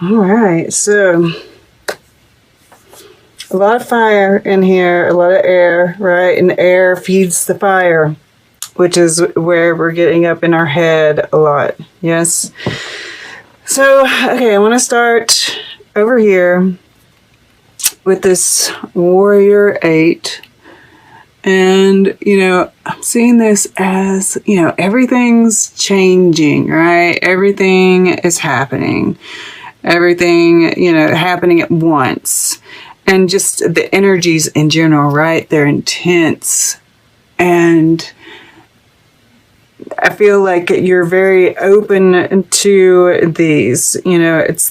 All right, so a lot of fire in here, a lot of air, right? And air feeds the fire, which is where we're getting up in our head a lot. Yes. So, okay, I want to start over here with this Warrior 8. And, I'm seeing this as, everything's changing, right? Everything is happening. Everything, happening at once. And just the energies in general, right? They're intense. And I feel like you're very open to these.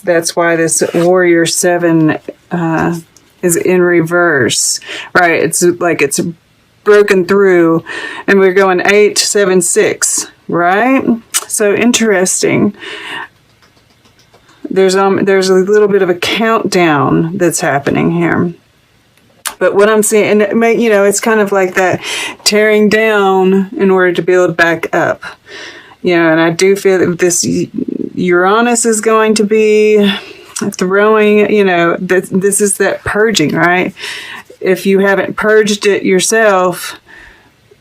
That's why this Warrior 7 is in reverse, right? It's like it's broken through, and we're going 8, 7, 6, right? So interesting. There's a little bit of a countdown that's happening here. But what I'm seeing, and it's kind of like that tearing down in order to build back up. And I do feel that this Uranus is going to be throwing, this is that purging, right? If you haven't purged it yourself,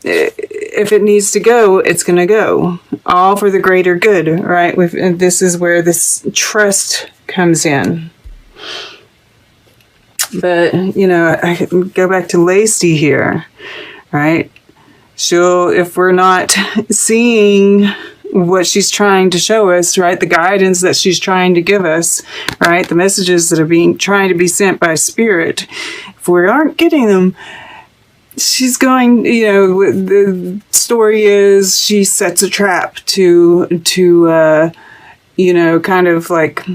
if it needs to go, it's going to go. All for the greater good, right? And this is where this trust comes in. But, I can go back to Lacey here, right? If we're not seeing what she's trying to show us, right? The guidance that she's trying to give us, right? The messages that are trying to be sent by Spirit. If we aren't getting them, she's going, the story is she sets a trap to kind of like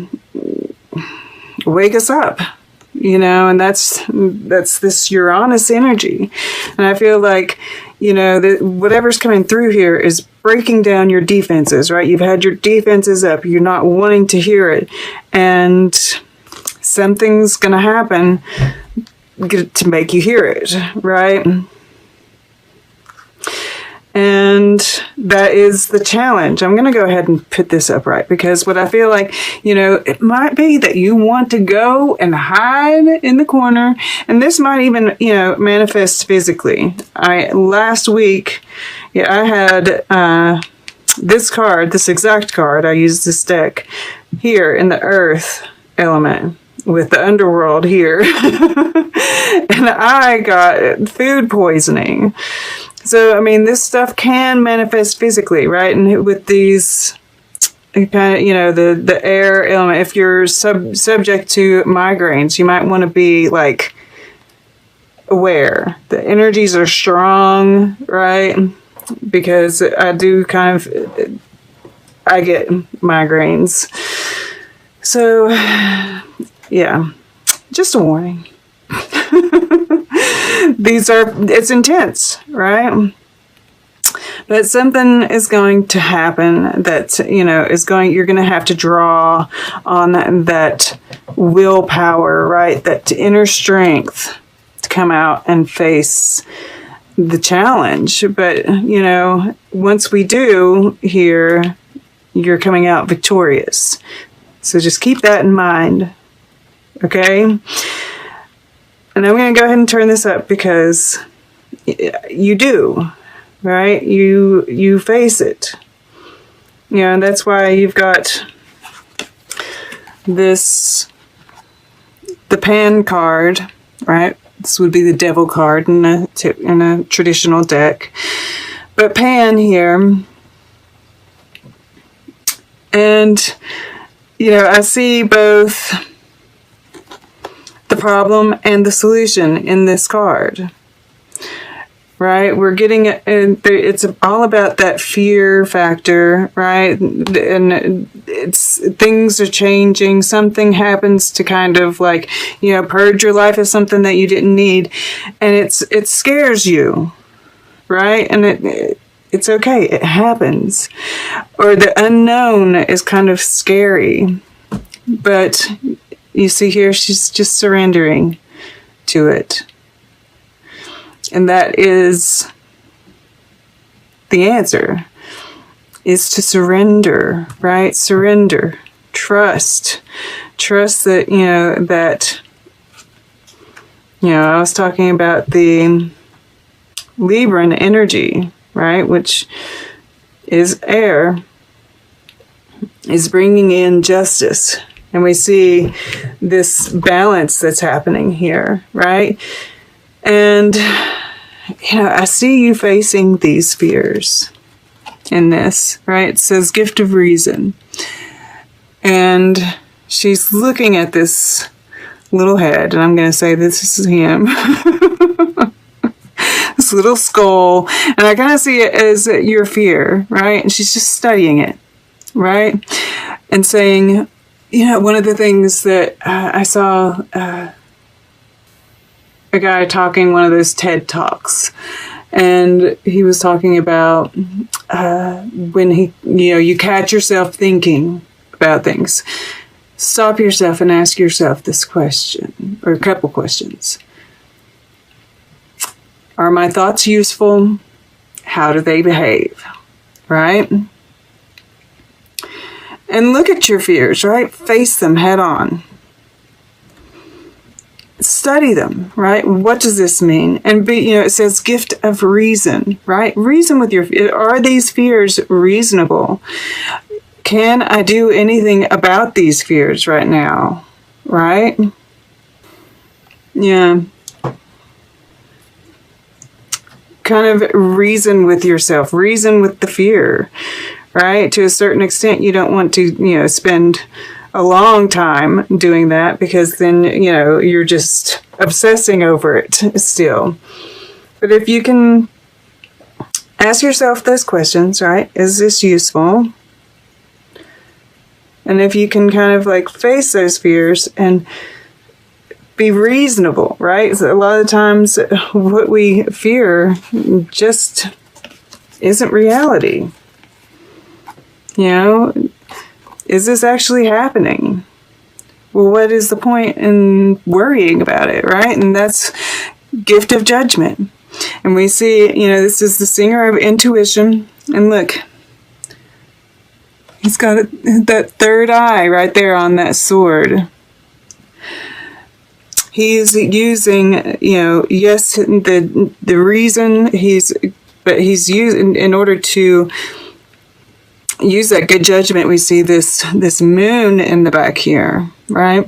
wake us up, and that's this Uranus energy. And I feel like, whatever's coming through here is breaking down your defenses, right? You've had your defenses up. You're not wanting to hear it. And something's going to happen to make you hear it, right? And that is the challenge. I'm going to go ahead and put this up right, because what I feel like, it might be that you want to go and hide in the corner, and this might even, manifest physically. Last week, I had this exact card. I used this deck here in the Earth element with the underworld here. And I got food poisoning. So, this stuff can manifest physically, right? And with these kind of, the air element, if you're subject to migraines, you might want to be like aware. The energies are strong, right? Because I do I get migraines. So, yeah, just a warning. It's intense, right? But something is going to happen that, you're going to have to draw on that willpower, right? That inner strength to come out and face the challenge. But, once we do here, you're coming out victorious. So just keep that in mind. Okay? And I'm going to go ahead and turn this up because you do, right? You face it. And that's why you've got the Pan card, right? This would be the Devil card in a traditional deck. But Pan here, and, I see both the problem and the solution in this card, right? We're getting, it's all about that fear factor, right? And things are changing. Something happens to kind of like, purge your life of something that you didn't need. And it scares you, right? And it's okay. It happens. Or the unknown is kind of scary, but you see here, she's just surrendering to it. And that is the answer, is to surrender, right? Surrender, trust. Trust that, I was talking about the Libran energy, right? Which is air, is bringing in justice. And we see this balance that's happening here, right? And, I see you facing these fears in this, right? It says gift of reason. And she's looking at this little head, and I'm going to say this is him. This little skull. And I kind of see it as your fear, right? And she's just studying it, right? And saying, one of the things that I saw a guy talking one of those TED Talks, and he was talking about when you catch yourself thinking about things. Stop yourself and ask yourself this question, or a couple questions. Are my thoughts useful? How do they behave? Right? And look at your fears, right? Face them head on. Study them, right? What does this mean? And it says gift of reason, right? Reason with your fears. Are these fears reasonable? Can I do anything about these fears right now? Right? Yeah. Kind of reason with yourself. Reason with the fear. Right? To a certain extent, you don't want to, spend a long time doing that, because then, you're just obsessing over it still. But if you can ask yourself those questions, right? Is this useful? And if you can kind of face those fears and be reasonable, right? So a lot of times what we fear just isn't reality. Is this actually happening? Well, what is the point in worrying about it, right? And that's gift of judgment. And we see, this is the singer of intuition. And look, he's got that third eye right there on that sword. He's using, yes, the reason he's using in order to use that good judgment. We see this moon in the back here, right?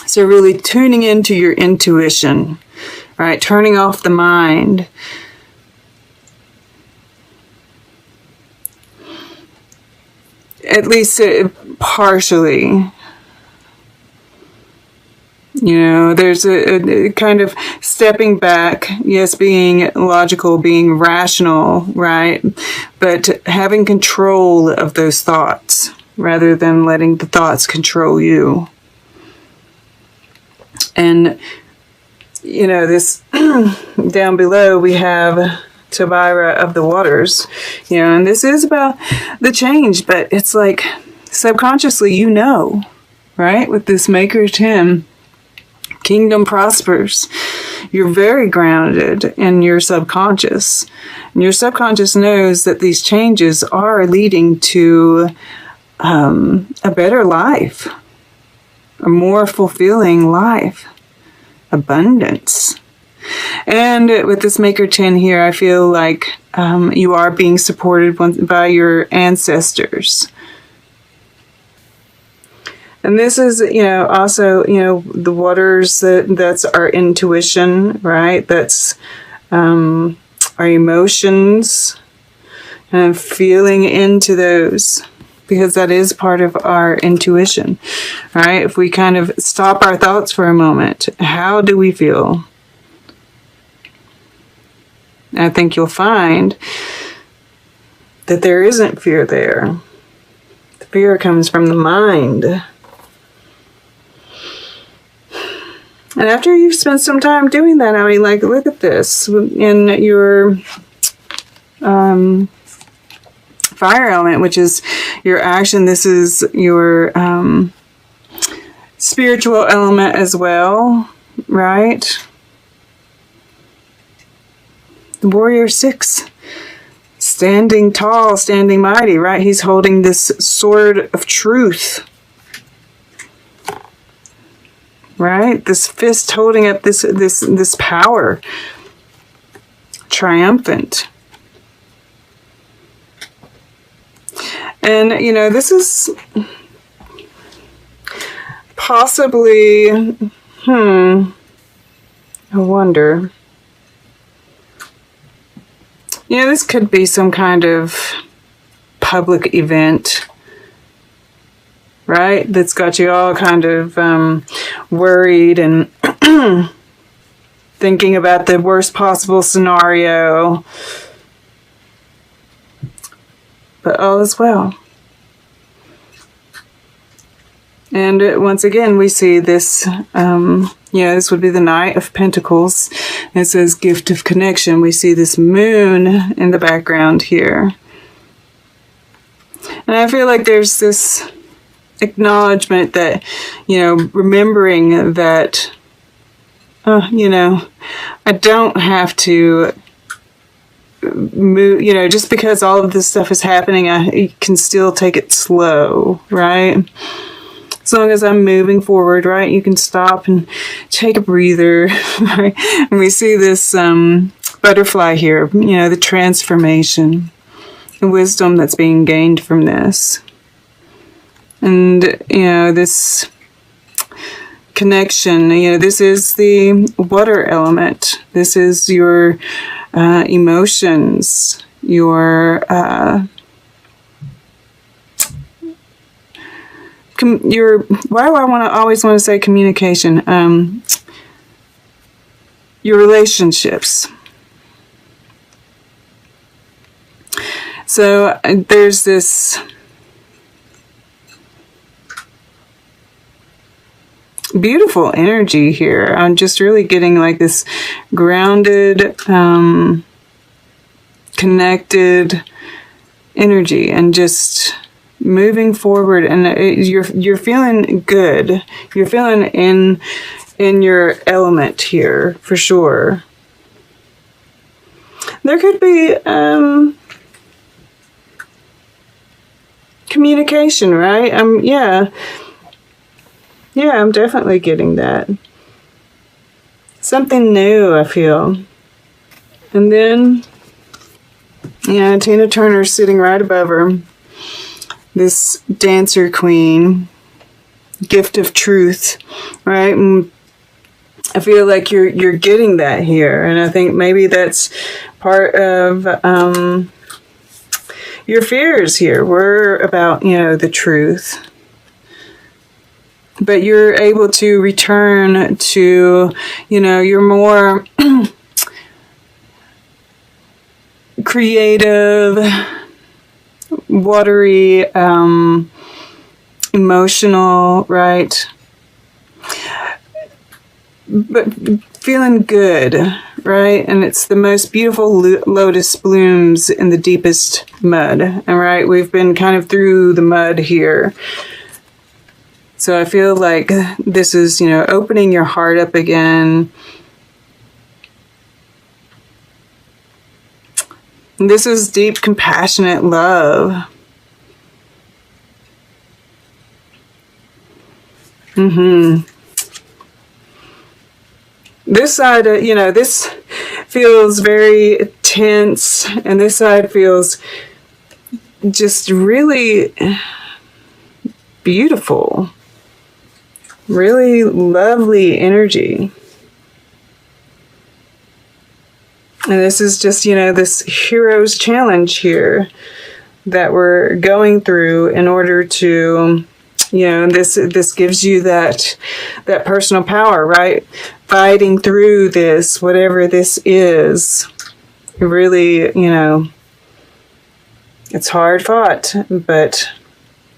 So really tuning into your intuition, right? Turning off the mind. At least partially. There's a kind of stepping back, yes, being logical, being rational, right? But having control of those thoughts rather than letting the thoughts control you. And, this down below we have Tabira of the waters, and this is about the change, but it's like subconsciously, right? With this Maker's hymn. Kingdom prospers. You're very grounded in your subconscious. And your subconscious knows that these changes are leading to a better life, a more fulfilling life, abundance. And with this Maker 10 here, I feel like you are being supported by your ancestors. And this is, also, the waters, that's our intuition, right? That's our emotions, and feeling into those, because that is part of our intuition, right? If we kind of stop our thoughts for a moment, how do we feel? I think you'll find that there isn't fear there. The fear comes from the mind. And after you've spent some time doing that, look at this. In your fire element, which is your action, this is your spiritual element as well, right? The warrior 6, standing tall, standing mighty, right? He's holding this sword of truth. right? This fist holding up this power. Triumphant. And, you know, this is possibly, I wonder. You know, this could be some kind of public event, right? That's got you all kind of worried and thinking about the worst possible scenario. But all is well. And once again, we see this, this would be the Knight of Pentacles. It says gift of connection. We see this moon in the background here. And I feel like there's this acknowledgement that, you know, remembering that, I don't have to move, you know, just because all of this stuff is happening, I can still take it slow, right? As long as I'm moving forward, right? You can stop and take a breather, right? And we see this butterfly here, you know, the transformation, the wisdom that's being gained from this. And, you know, this connection, you know, this is the water element. This is your emotions, your why do I always want to say communication? Your relationships. So there's this beautiful energy here. I'm just really getting like this grounded, connected energy, and just moving forward. And you're feeling good. You're feeling in your element here for sure. There could be communication, right? Yeah, I'm definitely getting that. Something new, I feel. And then, yeah, Tina Turner's sitting right above her. This dancer queen, gift of truth, right? And I feel like you're getting that here. And I think maybe that's part of your fears here were about, you know, the truth. But you're able to return to, you know, your more creative, watery, emotional, right? But feeling good, right? And it's the most beautiful lotus blooms in the deepest mud. And right, we've been kind of through the mud here. So I feel like this is, you know, opening your heart up again. And this is deep, compassionate love. This side, you know, this feels very tense, and this side feels just really beautiful. Really lovely energy. And this is just, you know, this hero's challenge here that we're going through in order to, you know, this gives you that personal power, right? Fighting through this, whatever this is. Really, you know, it's hard fought, but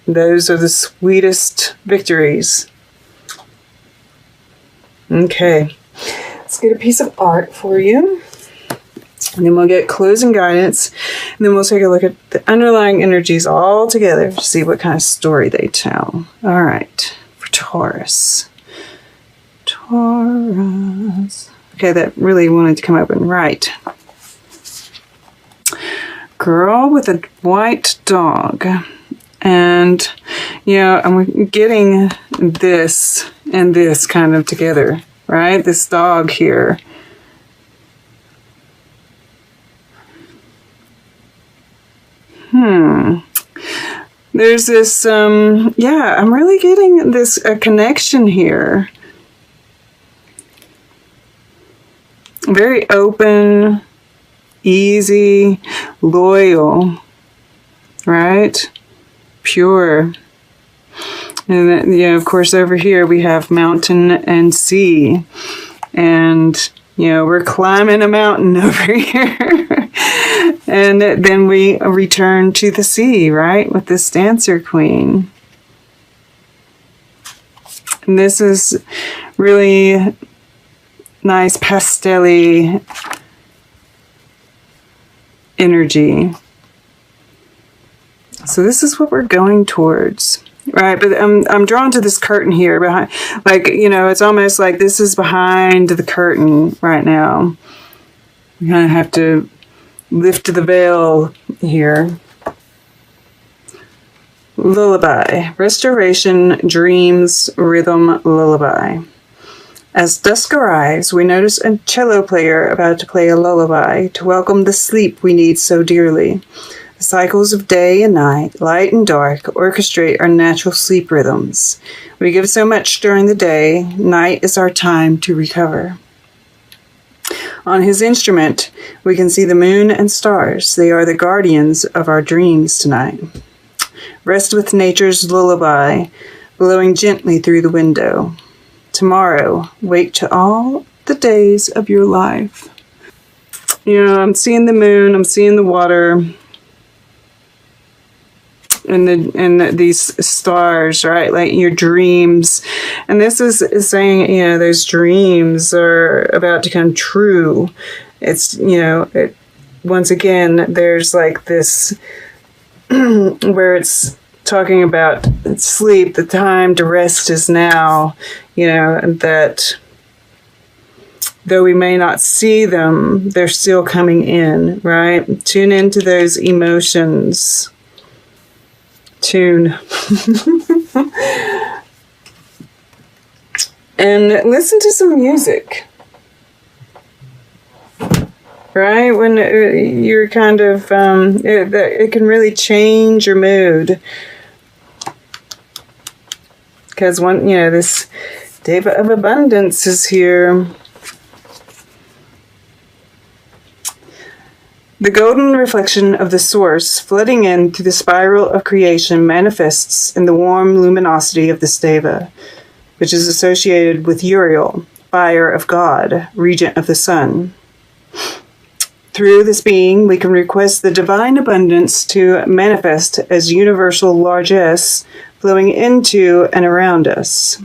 those are the sweetest victories. Okay, let's get a piece of art for you. And then we'll get closing guidance. And then we'll take a look at the underlying energies all together to see what kind of story they tell. All right, for Taurus. Taurus. Okay, that really wanted to come open. Right. Girl with a white dog. And, you know, I'm getting this, and this kind of together, right? This dog here. There's this, yeah, I'm really getting this connection here. Very open, easy, loyal, right? Pure. And then, yeah, of course, over here we have mountain and sea. And, you know, we're climbing a mountain over here. And then we return to the sea, right? With this Dancer Queen. And this is really nice pastel-y energy. So this is what we're going towards. Right, but I'm drawn to this curtain here behind, like, you know, it's almost like this is behind the curtain right now. We kind of have to lift the veil here. Lullaby. Restoration, dreams, rhythm, lullaby. As dusk arrives, we notice a cello player about to play a lullaby to welcome the sleep we need so dearly. The cycles of day and night, light and dark, orchestrate our natural sleep rhythms. We give so much during the day, night is our time to recover. On his instrument, we can see the moon and stars. They are the guardians of our dreams tonight. Rest with nature's lullaby, blowing gently through the window. Tomorrow, wake to all the days of your life. You know, I'm seeing the moon, I'm seeing the water, and these stars, right? Like your dreams. And this is saying, you know, those dreams are about to come true. It's, you know, once again, there's like this where it's talking about sleep, the time to rest is now, you know, and that though we may not see them, they're still coming in, right? Tune into those emotions. Tune. And listen to some music. Right? When you're kind of, it can really change your mood. Because one, you know, this Deva of Abundance is here. The golden reflection of the source flooding in through the spiral of creation manifests in the warm luminosity of this Deva, which is associated with Uriel, fire of God, regent of the sun. Through this being, we can request the divine abundance to manifest as universal largesse flowing into and around us.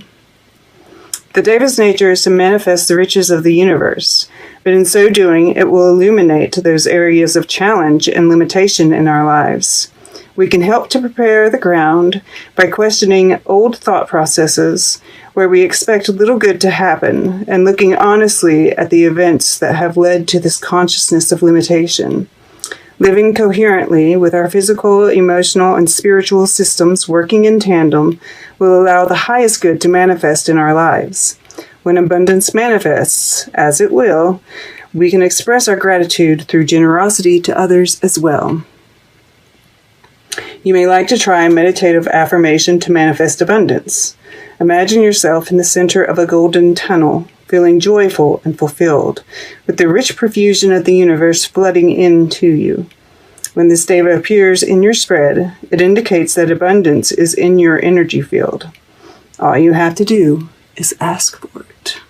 The Deva's nature is to manifest the riches of the universe, but in so doing, it will illuminate those areas of challenge and limitation in our lives. We can help to prepare the ground by questioning old thought processes where we expect little good to happen and looking honestly at the events that have led to this consciousness of limitation. Living coherently with our physical, emotional, and spiritual systems working in tandem will allow the highest good to manifest in our lives. When abundance manifests, as it will, we can express our gratitude through generosity to others as well. You may like to try a meditative affirmation to manifest abundance. Imagine yourself in the center of a golden tunnel, feeling joyful and fulfilled, with the rich profusion of the universe flooding into you. When this Deva appears in your spread, it indicates that abundance is in your energy field. All you have to do is ask for it.